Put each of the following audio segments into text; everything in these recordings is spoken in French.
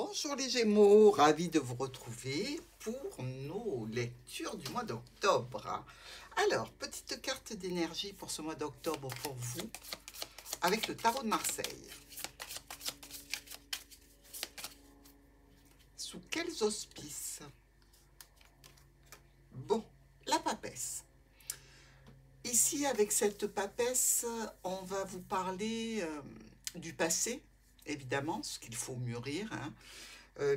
Bonjour les Gémeaux, ravi de vous retrouver pour nos lectures du mois d'octobre. Alors, petite carte d'énergie pour ce mois d'octobre pour vous, avec le tarot de Marseille. Sous quels auspices? Bon, la papesse. Ici, avec cette papesse, on va vous parler du passé, évidemment, ce qu'il faut mûrir, hein.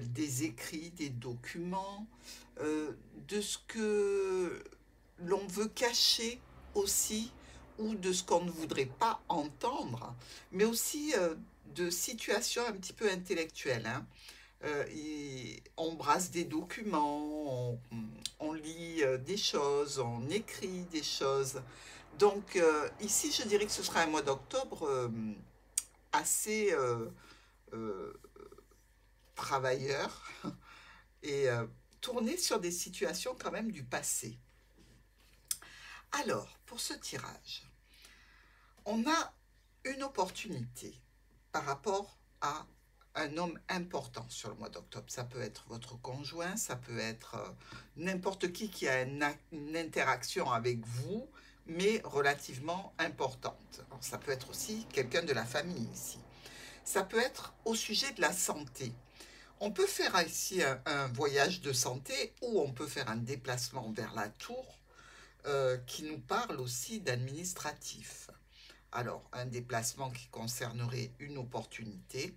Des écrits, des documents, de ce que l'on veut cacher aussi, ou de ce qu'on ne voudrait pas entendre, mais aussi de situations un petit peu intellectuelles, hein. On brasse des documents, on lit des choses, on écrit des choses. Donc ici, je dirais que ce sera un mois d'octobre assez euh, travailleur et tourné sur des situations quand même du passé. Alors, pour ce tirage, on a une opportunité par rapport à un homme important sur le mois d'octobre. Ça peut être votre conjoint, ça peut être n'importe qui a une interaction avec vous, mais relativement importante. Alors, ça peut être aussi quelqu'un de la famille ici. Ça peut être au sujet de la santé. On peut faire ici un voyage de santé ou on peut faire un déplacement vers la tour qui nous parle aussi d'administratif. Alors, un déplacement qui concernerait une opportunité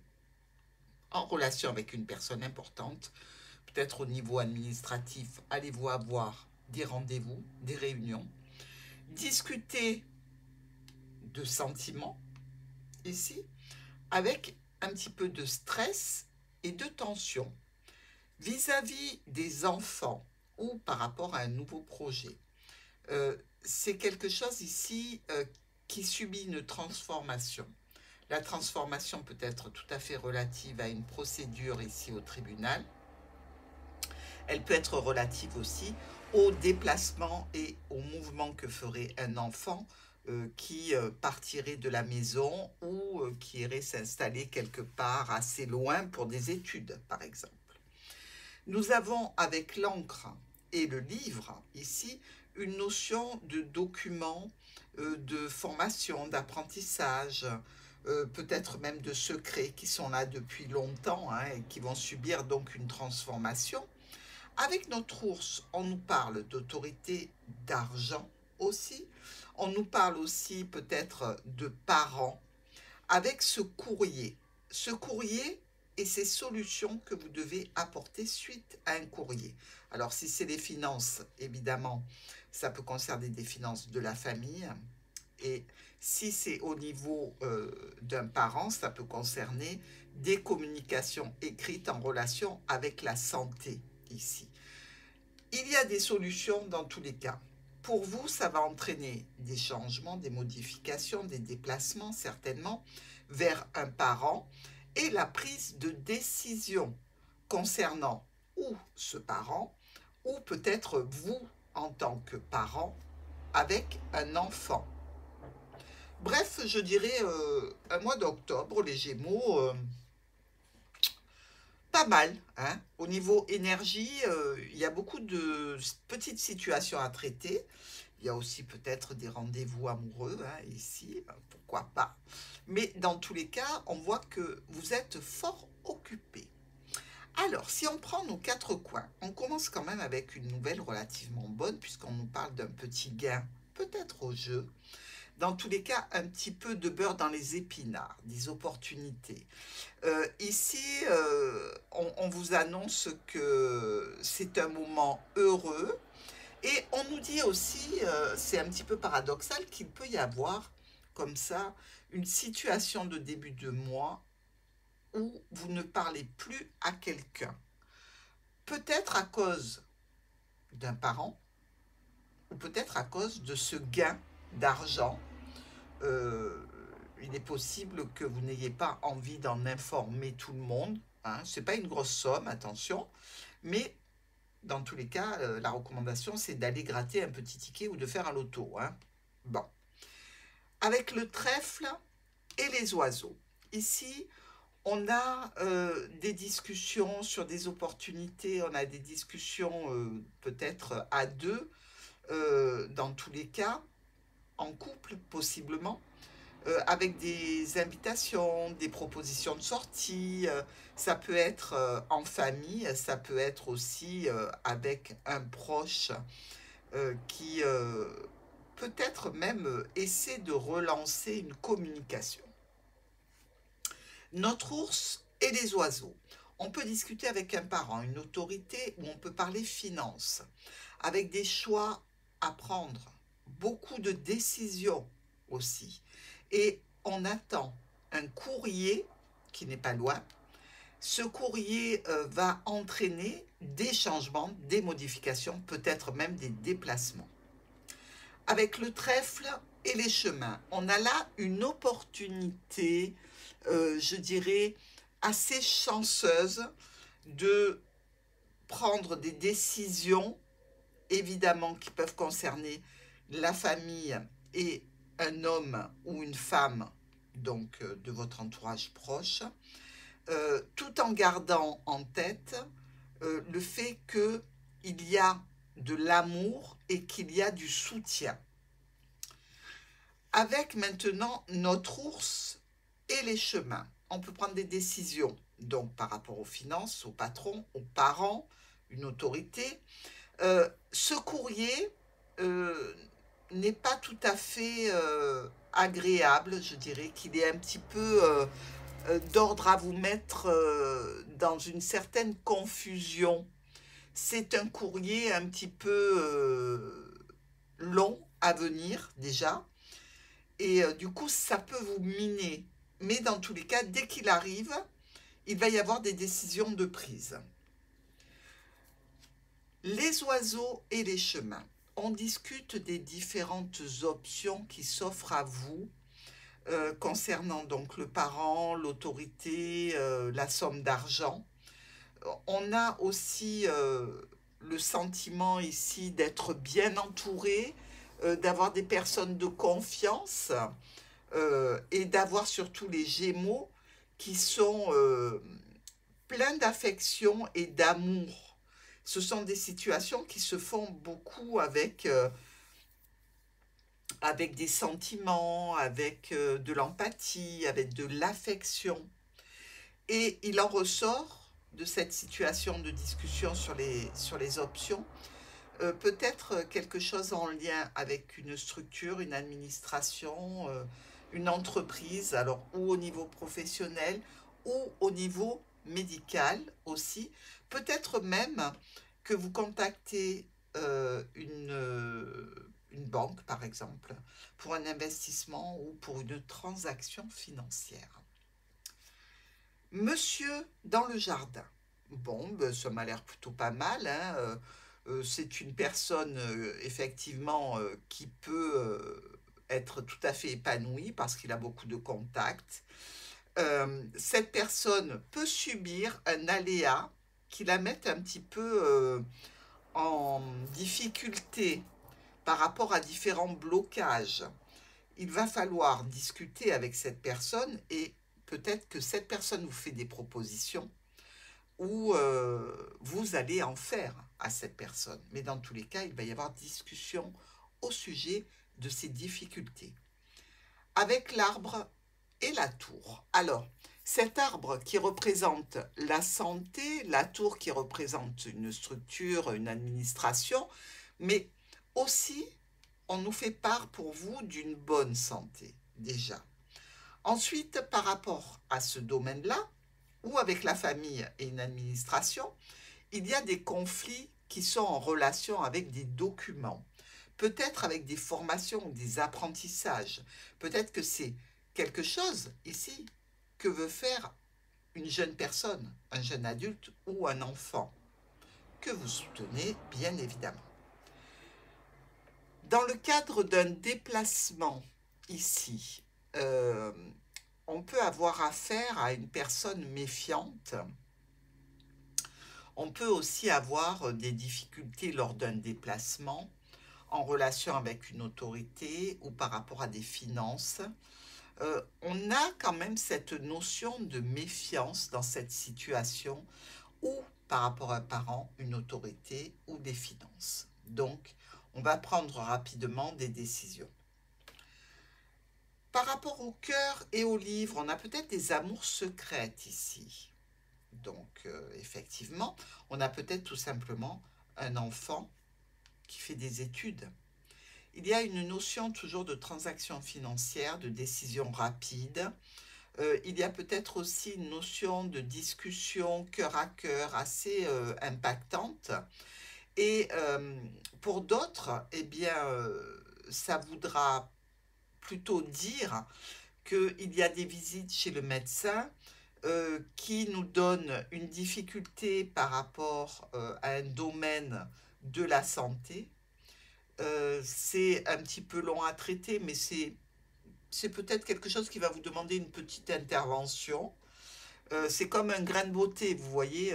en relation avec une personne importante, peut-être au niveau administratif, allez-vous avoir des rendez-vous, des réunions, discuter de sentiments ici, avec un petit peu de stress et de tension. Vis-à-vis des enfants ou par rapport à un nouveau projet, c'est quelque chose ici qui subit une transformation. La transformation peut être tout à fait relative à une procédure ici au tribunal. Elle peut être relative aussi au déplacement et au mouvement que ferait un enfant qui partirait de la maison ou qui irait s'installer quelque part assez loin pour des études, par exemple. Nous avons avec l'encre et le livre, ici, une notion de document, de formation, d'apprentissage, peut-être même de secrets qui sont là depuis longtemps, hein, et qui vont subir donc une transformation. Avec notre ours, on nous parle d'autorité, d'argent aussi. On nous parle aussi peut-être de parents. Avec ce courrier et ces solutions que vous devez apporter suite à un courrier. Alors si c'est les finances, évidemment, ça peut concerner des finances de la famille. Et si c'est au niveau d'un parent, ça peut concerner des communications écrites en relation avec la santé ici. Il y a des solutions dans tous les cas. Pour vous, ça va entraîner des changements, des modifications, des déplacements certainement vers un parent et la prise de décision concernant ou ce parent ou peut-être vous en tant que parent avec un enfant. Bref, je dirais un mois d'octobre, les Gémeaux, pas mal, hein. Au niveau énergie, il y a beaucoup de petites situations à traiter. Il y a aussi peut-être des rendez-vous amoureux, hein, ici, pourquoi pas. Mais dans tous les cas, on voit que vous êtes fort occupé. Alors, si on prend nos quatre coins, on commence quand même avec une nouvelle relativement bonne, puisqu'on nous parle d'un petit gain, peut-être au jeu. Dans tous les cas, un petit peu de beurre dans les épinards, des opportunités. Ici, on vous annonce que c'est un moment heureux. Et on nous dit aussi, c'est un petit peu paradoxal, qu'il peut y avoir comme ça une situation de début de mois où vous ne parlez plus à quelqu'un. Peut-être à cause d'un parent ou peut-être à cause de ce gain d'argent. Il est possible que vous n'ayez pas envie d'en informer tout le monde, hein. Ce n'est pas une grosse somme, attention, mais dans tous les cas, la recommandation, c'est d'aller gratter un petit ticket ou de faire un loto, hein. Bon. Avec le trèfle et les oiseaux. Ici, On a des discussions sur des opportunités, on a des discussions peut-être à deux, dans tous les cas, en couple possiblement, avec des invitations, des propositions de sortie. Ça peut être en famille, ça peut être aussi avec un proche qui peut-être même essaie de relancer une communication. Notre ours et les oiseaux. On peut discuter avec un parent, une autorité, ou on peut parler finances, avec des choix à prendre, beaucoup de décisions aussi. Et on attend un courrier qui n'est pas loin. Ce courrier va entraîner des changements, des modifications, peut-être même des déplacements. Avec le trèfle et les chemins, on a là une opportunité, je dirais, assez chanceuse de prendre des décisions, évidemment, qui peuvent concerner la famille et un homme ou une femme, donc de votre entourage proche, tout en gardant en tête le fait qu'il y a de l'amour et qu'il y a du soutien. Avec maintenant notre ours et les chemins, on peut prendre des décisions, donc par rapport aux finances, au patron, aux parents, une autorité. Ce courrier n'est pas tout à fait agréable, je dirais qu'il est un petit peu d'ordre à vous mettre dans une certaine confusion. C'est un courrier un petit peu long à venir déjà, et du coup ça peut vous miner. Mais dans tous les cas, dès qu'il arrive, il va y avoir des décisions de prise. Les oiseaux et les chemins. On discute des différentes options qui s'offrent à vous concernant donc le parent, l'autorité, la somme d'argent. On a aussi le sentiment ici d'être bien entouré, d'avoir des personnes de confiance et d'avoir surtout les Gémeaux qui sont pleins d'affection et d'amour. Ce sont des situations qui se font beaucoup avec des sentiments, avec de l'empathie, avec de l'affection. Et il en ressort de cette situation de discussion sur les options, peut-être quelque chose en lien avec une structure, une administration, une entreprise, alors ou au niveau professionnel ou au niveau médical aussi. Peut-être même que vous contactez une banque, par exemple, pour un investissement ou pour une transaction financière. Monsieur dans le jardin. Bon, ben, ça m'a l'air plutôt pas mal, hein. C'est une personne, effectivement, qui peut être tout à fait épanouie parce qu'il a beaucoup de contacts. Cette personne peut subir un aléa qui la mette un petit peu en difficulté par rapport à différents blocages. Il va falloir discuter avec cette personne et peut-être que cette personne vous fait des propositions ou vous allez en faire à cette personne. Mais dans tous les cas, il va y avoir discussion au sujet de ces difficultés. Avec l'arbre et la tour. Alors, cet arbre qui représente la santé, la tour qui représente une structure, une administration, mais aussi, on nous fait part pour vous d'une bonne santé, déjà. Ensuite, par rapport à ce domaine-là, ou avec la famille et une administration, il y a des conflits qui sont en relation avec des documents, peut-être avec des formations ou des apprentissages. Peut-être que c'est quelque chose ici que veut faire une jeune personne, un jeune adulte ou un enfant, que vous soutenez bien évidemment. Dans le cadre d'un déplacement ici, on peut avoir affaire à une personne méfiante. On peut aussi avoir des difficultés lors d'un déplacement en relation avec une autorité ou par rapport à des finances. On a quand même cette notion de méfiance dans cette situation ou par rapport à un parent, une autorité ou des finances. Donc, on va prendre rapidement des décisions. Par rapport au cœur et au livre, on a peut-être des amours secrètes ici. Donc, effectivement, on a peut-être tout simplement un enfant qui fait des études. Il y a une notion toujours de transaction financière, de décision rapide. Il y a peut-être aussi une notion de discussion cœur à cœur assez impactante. Et pour d'autres, eh bien, ça voudra plutôt dire qu'il y a des visites chez le médecin qui nous donnent une difficulté par rapport à un domaine de la santé. C'est un petit peu long à traiter, mais c'est peut-être quelque chose qui va vous demander une petite intervention. C'est comme un grain de beauté, vous voyez,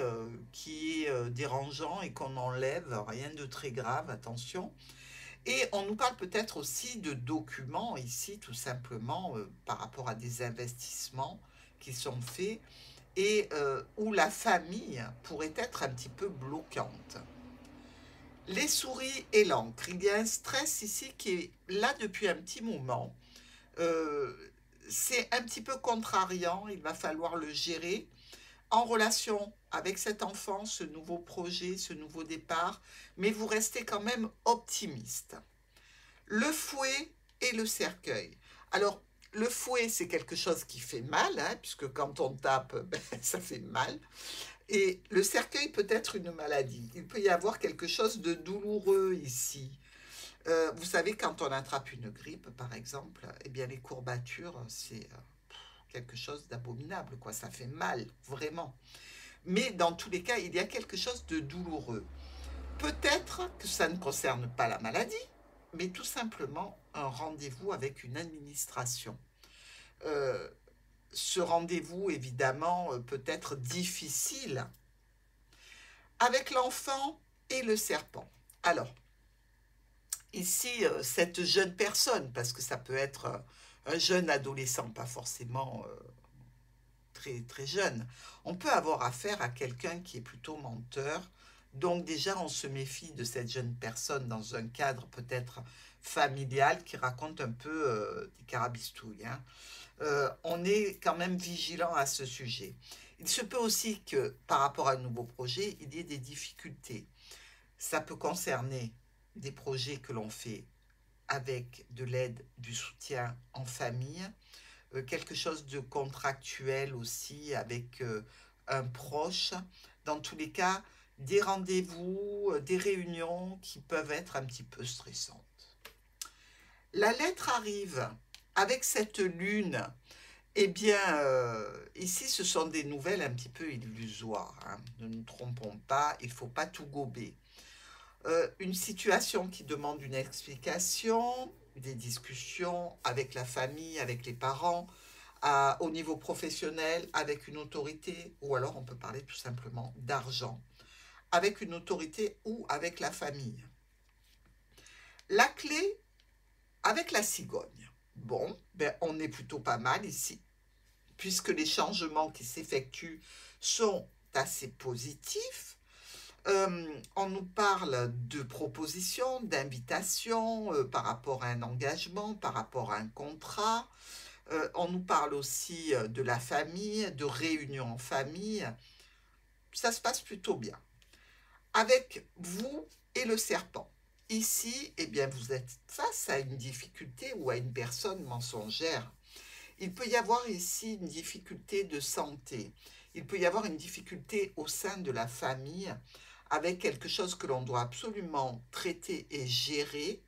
qui est dérangeant et qu'on enlève, rien de très grave, attention. Et on nous parle peut-être aussi de documents ici, tout simplement, par rapport à des investissements qui sont faits et où la famille pourrait être un petit peu bloquante. Les souris et l'encre. Il y a un stress ici qui est là depuis un petit moment. Euh, c'est un petit peu contrariant, il va falloir le gérer en relation avec cet enfant, ce nouveau projet, ce nouveau départ, mais vous restez quand même optimiste. Le fouet et le cercueil. Alors, le fouet, c'est quelque chose qui fait mal, hein, puisque quand on tape, ben, ça fait mal. Et le cercueil peut être une maladie. Il peut y avoir quelque chose de douloureux ici. Vous savez, quand on attrape une grippe, par exemple, eh bien, les courbatures, c'est quelque chose d'abominable, quoi. Ça fait mal, vraiment. Mais dans tous les cas, il y a quelque chose de douloureux. Peut-être que ça ne concerne pas la maladie, mais tout simplement un rendez-vous avec une administration. Euh, Ce rendez-vous, évidemment, peut être difficile avec l'enfant et le serpent. Alors, ici, cette jeune personne, parce que ça peut être un jeune adolescent, pas forcément très, très jeune, on peut avoir affaire à quelqu'un qui est plutôt menteur. Donc déjà, on se méfie de cette jeune personne dans un cadre peut-être familial qui raconte un peu des carabistouilles, hein. On est quand même vigilant à ce sujet. Il se peut aussi que par rapport à un nouveau projet, il y ait des difficultés. Ça peut concerner des projets que l'on fait avec de l'aide, du soutien en famille, quelque chose de contractuel aussi avec un proche. Dans tous les cas, des rendez-vous, des réunions qui peuvent être un petit peu stressantes. La lettre arrive avec cette lune. Eh bien, ici, ce sont des nouvelles un petit peu illusoires, hein. Ne nous trompons pas, il ne faut pas tout gober. Une situation qui demande une explication, des discussions avec la famille, avec les parents, au niveau professionnel, avec une autorité, ou alors on peut parler tout simplement d'argent, avec une autorité ou avec la famille. La clé, avec la cigogne. Bon, ben, on est plutôt pas mal ici, puisque les changements qui s'effectuent sont assez positifs. On nous parle de propositions, d'invitations par rapport à un engagement, par rapport à un contrat. On nous parle aussi de la famille, de réunions en famille. Ça se passe plutôt bien. Avec vous et le serpent. Ici, eh bien, vous êtes face à une difficulté ou à une personne mensongère. Il peut y avoir ici une difficulté de santé. Il peut y avoir une difficulté au sein de la famille avec quelque chose que l'on doit absolument traiter et gérer,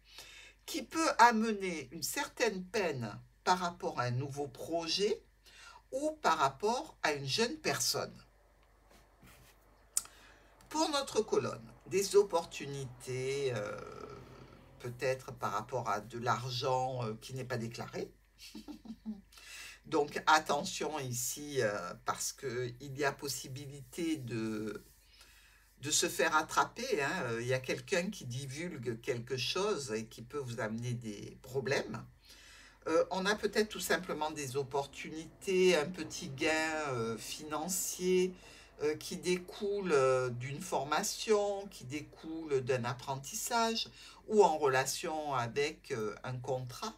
qui peut amener une certaine peine par rapport à un nouveau projet ou par rapport à une jeune personne. Pour notre colonne, des opportunités, peut-être par rapport à de l'argent qui n'est pas déclaré. Donc attention ici, parce qu'il y a possibilité de se faire attraper, hein. Il y a quelqu'un qui divulgue quelque chose et qui peut vous amener des problèmes. On a peut-être tout simplement des opportunités, un petit gain financier qui découle d'une formation, qui découle d'un apprentissage ou en relation avec un contrat.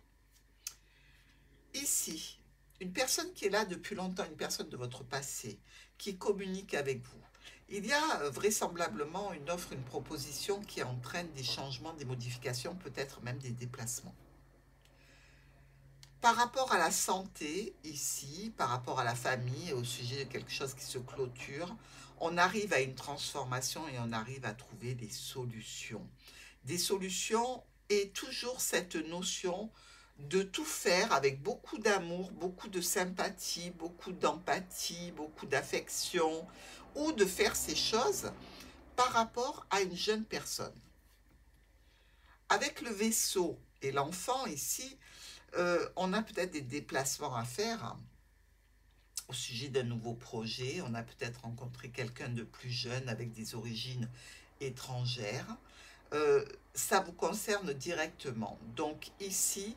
Ici, une personne qui est là depuis longtemps, une personne de votre passé, qui communique avec vous. Il y a vraisemblablement une offre, une proposition qui entraîne des changements, des modifications, peut-être même des déplacements. Par rapport à la santé, ici, par rapport à la famille, au sujet de quelque chose qui se clôture, on arrive à une transformation et on arrive à trouver des solutions. Des solutions et toujours cette notion de tout faire avec beaucoup d'amour, beaucoup de sympathie, beaucoup d'empathie, beaucoup d'affection, ou de faire ces choses par rapport à une jeune personne. Avec le vaisseau et l'enfant ici, on a peut-être des déplacements à faire au sujet d'un nouveau projet. On a peut-être rencontré quelqu'un de plus jeune avec des origines étrangères. Ça vous concerne directement. Donc ici,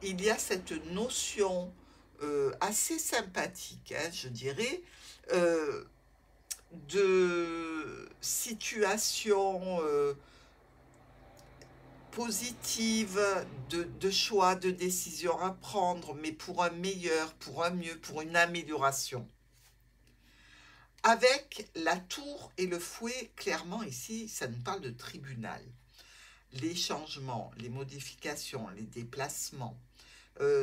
il y a cette notion assez sympathique, hein, je dirais, de situation positive, de choix, de décisions à prendre, mais pour un meilleur, pour un mieux, pour une amélioration. Avec la tour et le fouet, clairement ici, ça nous parle de tribunal. Les changements, les modifications, les déplacements,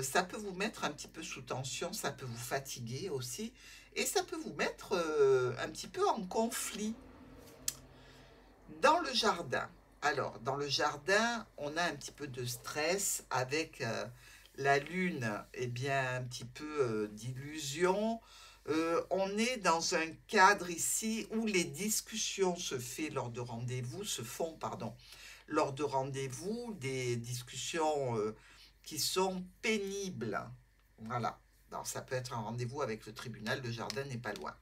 ça peut vous mettre un petit peu sous tension, ça peut vous fatiguer aussi, et ça peut vous mettre un petit peu en conflit. Dans le jardin, alors dans le jardin, on a un petit peu de stress avec la lune, eh bien un petit peu d'illusion. On est dans un cadre ici où les discussions se font, pardon, lors de rendez-vous, des discussions qui sont pénibles. Voilà. Alors, ça peut être un rendez-vous avec le tribunal, le jardin n'est pas loin.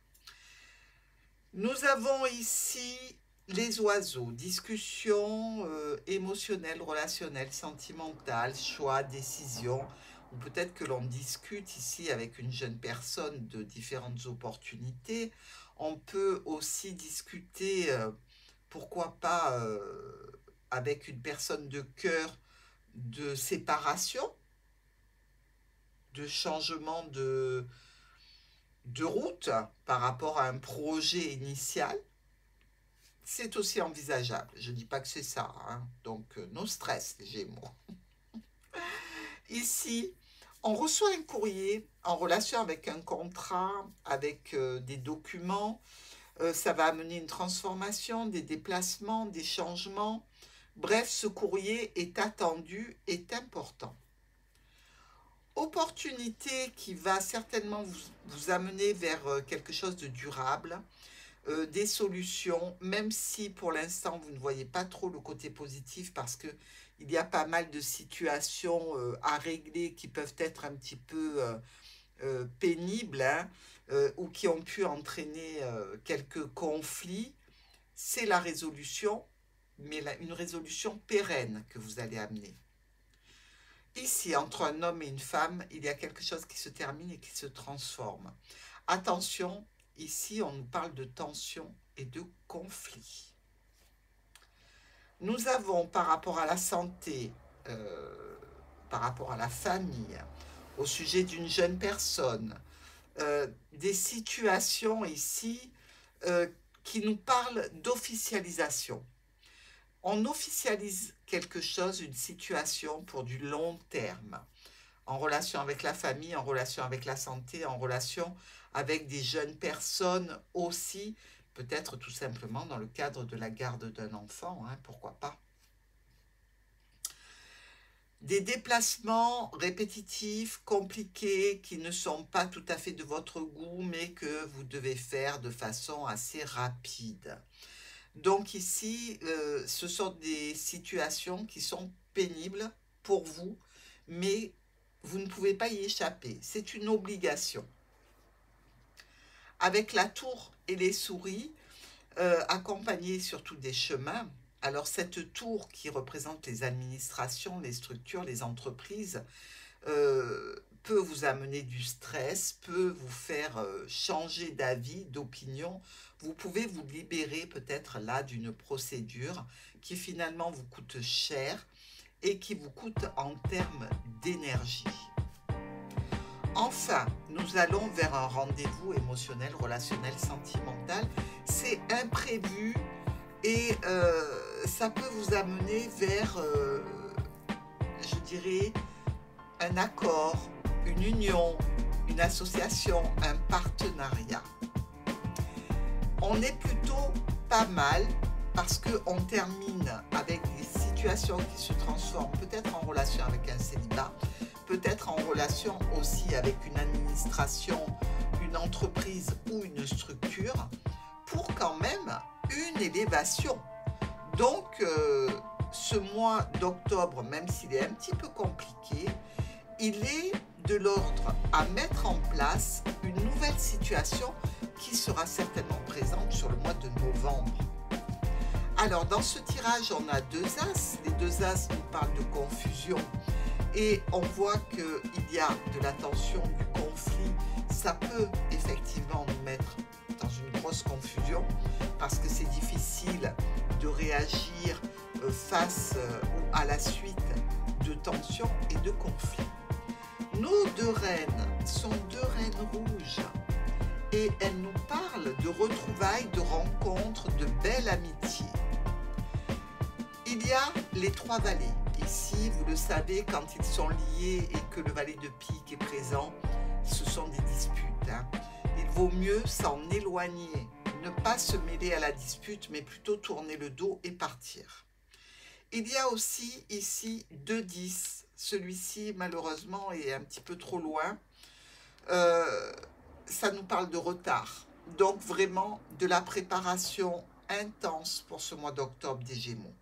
Nous avons ici les oiseaux, discussions émotionnelles, relationnelles, sentimentales, choix, décisions, ou peut-être que l'on discute ici avec une jeune personne de différentes opportunités. On peut aussi discuter, pourquoi pas, avec une personne de cœur, de séparation, de changement de route par rapport à un projet initial. C'est aussi envisageable. Je ne dis pas que c'est ça. Hein. Donc, no stress, les Gémeaux. Ici, on reçoit un courrier en relation avec un contrat, avec des documents. Ça va amener une transformation, des déplacements, des changements. Bref, ce courrier est attendu, est important. Opportunité qui va certainement vous amener vers quelque chose de durable, des solutions, même si pour l'instant vous ne voyez pas trop le côté positif parce que il y a pas mal de situations à régler qui peuvent être un petit peu pénibles, hein, ou qui ont pu entraîner quelques conflits. C'est la résolution, mais une résolution pérenne que vous allez amener. Ici, entre un homme et une femme, il y a quelque chose qui se termine et qui se transforme. Attention, ici, on nous parle de tension et de conflit. Nous avons, par rapport à la santé, par rapport à la famille, au sujet d'une jeune personne, des situations ici qui nous parlent d'officialisation. On officialise quelque chose, une situation pour du long terme, en relation avec la famille, en relation avec la santé, en relation avec des jeunes personnes aussi, peut-être tout simplement dans le cadre de la garde d'un enfant, hein, pourquoi pas. Des déplacements répétitifs, compliqués, qui ne sont pas tout à fait de votre goût, mais que vous devez faire de façon assez rapide. Donc ici, ce sont des situations qui sont pénibles pour vous, mais vous ne pouvez pas y échapper. C'est une obligation. Avec la tour et les souris, accompagnées surtout des chemins, alors cette tour qui représente les administrations, les structures, les entreprises, peut vous amener du stress, peut vous faire changer d'avis, d'opinion. Vous pouvez vous libérer peut-être là d'une procédure qui finalement vous coûte cher et qui vous coûte en termes d'énergie. Enfin, nous allons vers un rendez-vous émotionnel, relationnel, sentimental. C'est imprévu et ça peut vous amener vers, je dirais, un accord, une union, une association, un partenariat. On est plutôt pas mal parce qu'on termine avec des situations qui se transforment peut-être en relation avec un célibat, peut-être en relation aussi avec une administration, une entreprise ou une structure, pour quand même une élévation. Donc, ce mois d'octobre, même s'il est un petit peu compliqué, il est de l'ordre à mettre en place une nouvelle situation qui sera certainement présente sur le mois de novembre. Alors, dans ce tirage, on a deux as. Les deux as nous parlent de confusion et on voit qu'il y a de la tension, du conflit. Ça peut effectivement nous mettre dans une grosse confusion parce que c'est difficile de réagir face ou à la suite de tensions et de conflits. Nos deux reines sont deux reines rouges et elles nous parlent de retrouvailles, de rencontres, de belles amitiés. Il y a les trois valets. Ici, vous le savez, quand ils sont liés et que le valet de pique est présent, ce sont des disputes. Il vaut mieux s'en éloigner, ne pas se mêler à la dispute, mais plutôt tourner le dos et partir. Il y a aussi ici 2-10. Celui-ci, malheureusement, est un petit peu trop loin. Ça nous parle de retard. Donc, vraiment, de la préparation intense pour ce mois d'octobre des Gémeaux.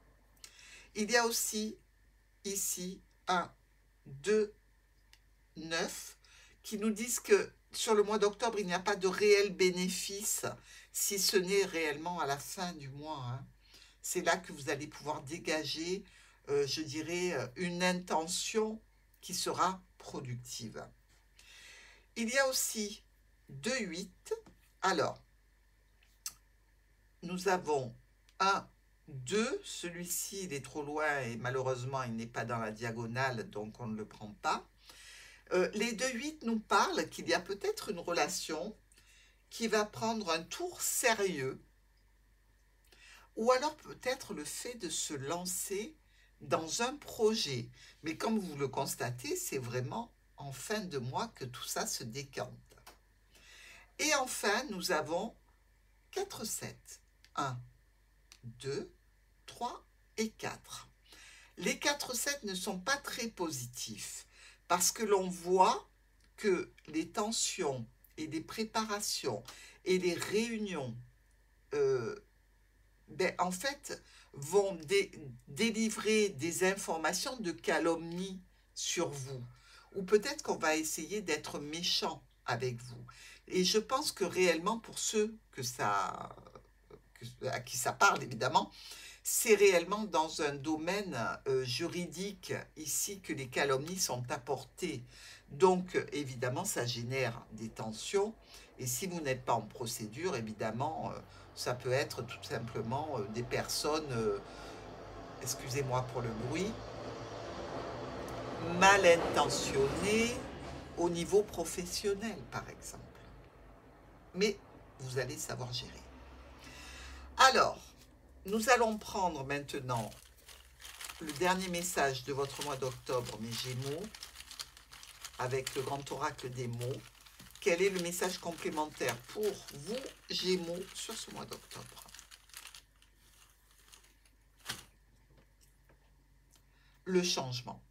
Il y a aussi, ici, 1, 2, 9, qui nous disent que sur le mois d'octobre, il n'y a pas de réel bénéfice, si ce n'est réellement à la fin du mois. C'est là que vous allez pouvoir dégager, je dirais, une intention qui sera productive. Il y a aussi 2-8. Alors, nous avons 1, 2. Celui-ci, il est trop loin et malheureusement, il n'est pas dans la diagonale, donc on ne le prend pas. Les 2-8 nous parlent qu'il y a peut-être une relation qui va prendre un tour sérieux, ou alors peut-être le fait de se lancer dans un projet. Mais comme vous le constatez, c'est vraiment en fin de mois que tout ça se décante. Et enfin, nous avons 4-7. 1, 2, 3 et 4. Les 4-7 ne sont pas très positifs parce que l'on voit que les tensions et les préparations et les réunions en fait, vont délivrer des informations de calomnie sur vous. Ou peut-être qu'on va essayer d'être méchant avec vous. Et je pense que réellement, pour ceux à qui ça parle, évidemment, c'est réellement dans un domaine juridique ici que les calomnies sont apportées. Donc, évidemment, ça génère des tensions. Et si vous n'êtes pas en procédure, évidemment, ça peut être tout simplement des personnes, excusez-moi pour le bruit, mal intentionnées au niveau professionnel, par exemple. Mais vous allez savoir gérer. Alors, nous allons prendre maintenant le dernier message de votre mois d'octobre, mes Gémeaux, avec le grand oracle des mots. Quel est le message complémentaire pour vous, Gémeaux, sur ce mois d'octobre? Le changement.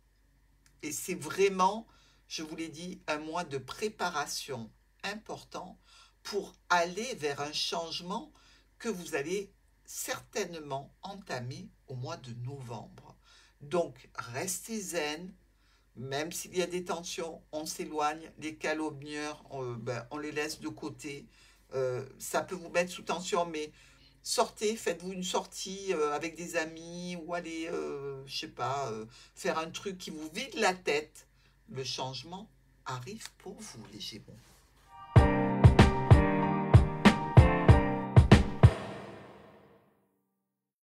Et c'est vraiment, je vous l'ai dit, un mois de préparation important pour aller vers un changement que vous allez certainement entamer au mois de novembre. Donc, restez zen. Même s'il y a des tensions, on s'éloigne. Les calomnieurs, on les laisse de côté. Ça peut vous mettre sous tension, mais sortez, faites-vous une sortie avec des amis ou allez, je sais pas, faire un truc qui vous vide la tête le changement arrive pour vous, les Gémeaux.